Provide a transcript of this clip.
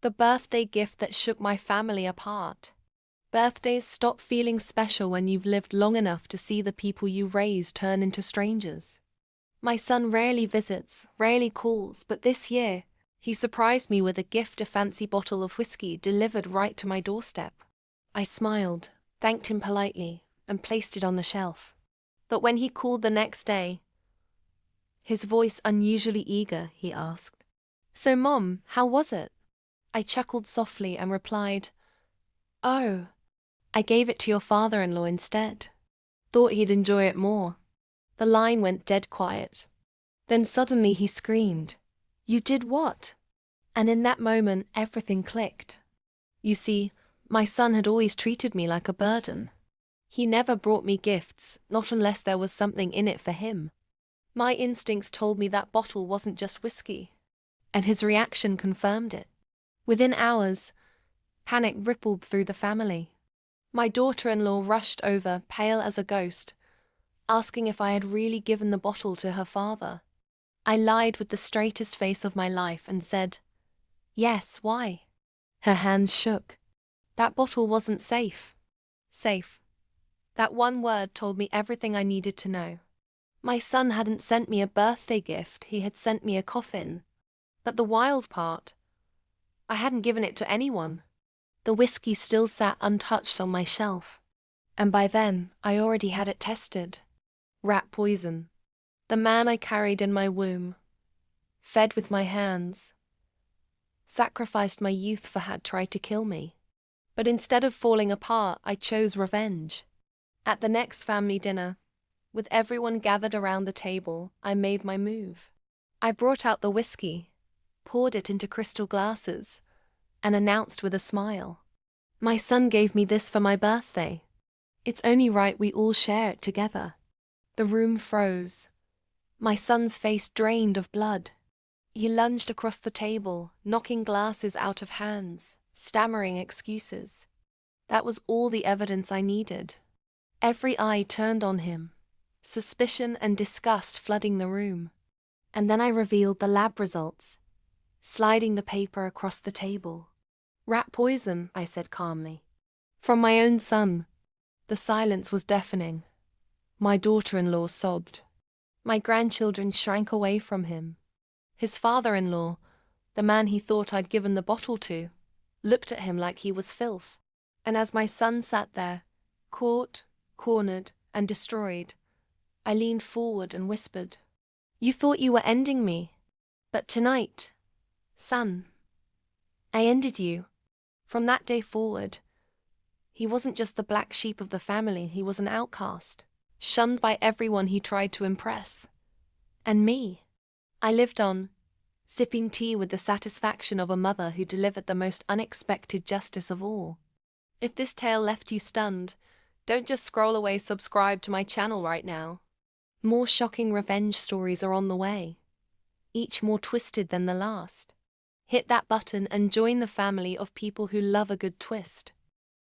The birthday gift that shook my family apart. Birthdays stop feeling special when you've lived long enough to see the people you raised turn into strangers. My son rarely visits, rarely calls, but this year, he surprised me with a gift, a fancy bottle of whiskey delivered right to my doorstep. I smiled, thanked him politely, and placed it on the shelf. But when he called the next day, his voice unusually eager, he asked, "So, Mom, how was it?" I chuckled softly and replied, "Oh, I gave it to your father-in-law instead. Thought he'd enjoy it more." The line went dead quiet. Then suddenly he screamed, "You did what?" And in that moment, everything clicked. You see, my son had always treated me like a burden. He never brought me gifts, not unless there was something in it for him. My instincts told me that bottle wasn't just whiskey, and his reaction confirmed it. Within hours, panic rippled through the family. My daughter-in-law rushed over, pale as a ghost, asking if I had really given the bottle to her father. I lied with the straightest face of my life and said, "Yes, why?" Her hands shook. That bottle wasn't safe. Safe. That one word told me everything I needed to know. My son hadn't sent me a birthday gift, he had sent me a coffin. But the wild part, I hadn't given it to anyone. The whiskey still sat untouched on my shelf. And by then, I already had it tested. Rat poison. The man I carried in my womb, fed with my hands, sacrificed my youth for had tried to kill me. But instead of falling apart, I chose revenge. At the next family dinner, with everyone gathered around the table, I made my move. I brought out the whiskey, poured it into crystal glasses, and announced with a smile, "My son gave me this for my birthday. It's only right we all share it together." The room froze. My son's face drained of blood. He lunged across the table, knocking glasses out of hands, stammering excuses. That was all the evidence I needed. Every eye turned on him, suspicion and disgust flooding the room. And then I revealed the lab results, sliding the paper across the table. "Rat poison," I said calmly. "From my own son." The silence was deafening. My daughter-in-law sobbed. My grandchildren shrank away from him. His father-in-law, the man he thought I'd given the bottle to, looked at him like he was filth. And as my son sat there, caught, cornered, and destroyed, I leaned forward and whispered, "You thought you were ending me, but tonight, son, I ended you." From that day forward, he wasn't just the black sheep of the family, he was an outcast, shunned by everyone he tried to impress. And me. I lived on, sipping tea with the satisfaction of a mother who delivered the most unexpected justice of all. If this tale left you stunned, don't just scroll away, subscribe to my channel right now. More shocking revenge stories are on the way, each more twisted than the last. Hit that button and join the family of people who love a good twist.